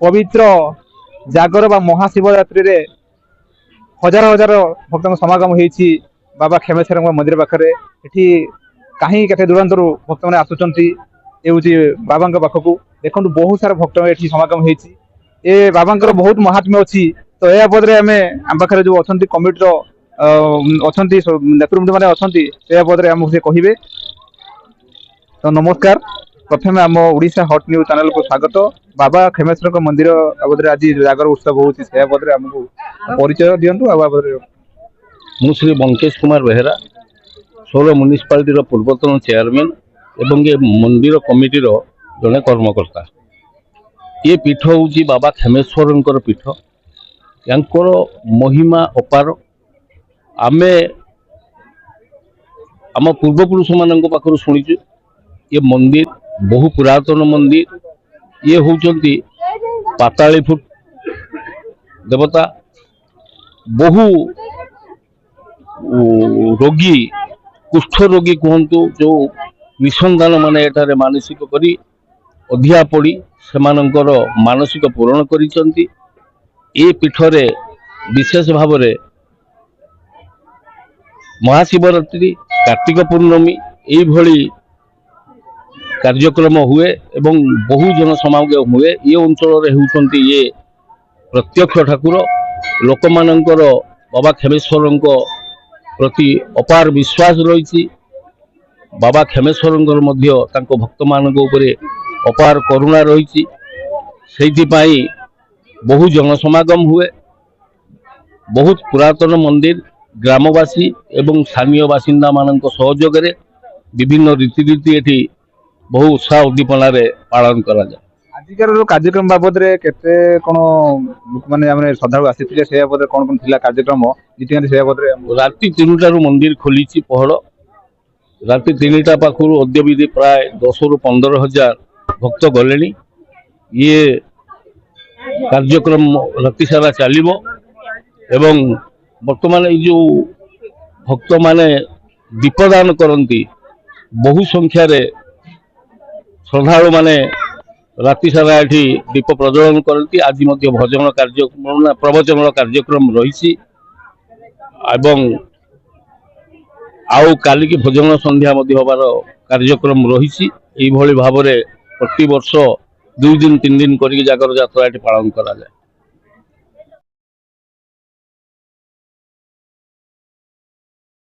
पवित्र जागर बा महाशिवरात्रि रे हजार हजार भक्त समागम होती बाबा खेमेश्वर मंदिर पाखे ये कहीं के दूरांतर भक्त मैंने आसुँच बाबा पाखक देखो बहुत सारा भक्त ये समागम होती ए बाबा बहुत महात्म्य अच्छी तो यह पदे आम आम पाखे जो अच्छा कमिटर अच्छा नेतृवृंद मैंने अच्छा पदे आमको से कहे। तो नमस्कार प्रथम आम ओडिशा हॉट न्यूज चैनल को स्वागत। बाबा खेमेश्वर मंदिर बाबद आज जागर उत्सव होती पदे आमको परिचय दिंतु। मु श्री बंकेश कुमार बेहेरा 16 म्युनिसिपालिटी पूर्वतन चेयरमैन एवं ये मंदिर कमिटीर जड़े कर्मकर्ता। ये पीठ हूँ बाबा खेमेश्वर पीठ यांकर महिमा अपार। आमे आम पूर्वपुरुष मान पाखर शुणीचु ये मंदिर बहु पुरातन मंदिर। ये होचंती पाताली फुट देवता। बहु रोगी कुष्ठ रोगी कहतु जो निसंतान माने एठारे मानसिक करी अधिया पड़ी सेमानंकर मानसिक पूरण करिसंती। ए पीठरे विशेष भाव रे महाशिवरात्रि कार्तिक पूर्णमी यही भली कार्यक्रम हुए एवं बहु जन समागम हुए। ये अंचल होती ये प्रत्यक्ष ठाकुर लोक मानकर बाबा खेमेश्वर प्रति अपार विश्वास रही। बाबा खेमेश्वर भक्त मान अपार करुणा रही। बहु जन समागम हुए। बहुत पुरातन मंदिर ग्रामवासी एवं स्थानीय बासिंदा मान सहयोग विभिन्न रीतिनीति ये बहु उत्साह उद्दीपना पालन करा जाए। आजिकार कार्यक्रम बाबद केते कौन लोक मैंने श्रद्धा आसी से बाबद कौन कौन थिला कार्यक्रम से बाबद राति 3टारू मंदिर खोली पहड़ राति 3टा पाखु अद्य विधि प्राय 10 ରୁ 15 हजार भक्त गले। ये कार्यक्रम राति सारा चलो एवं बर्तमान जो भक्त माने दीपदान करती बहु संख्यार श्रद्धालु माने राति सारा ये दीप प्रज्वलन करती। आज भजन कार्यक्रम प्रवचन कार्यक्रम रही आउ काली की भजन संध्या हबार कार्यक्रम रही। भाव प्रति वर्ष 2 दिन 3 दिन करके जागर यात्रा पालन करा जाए।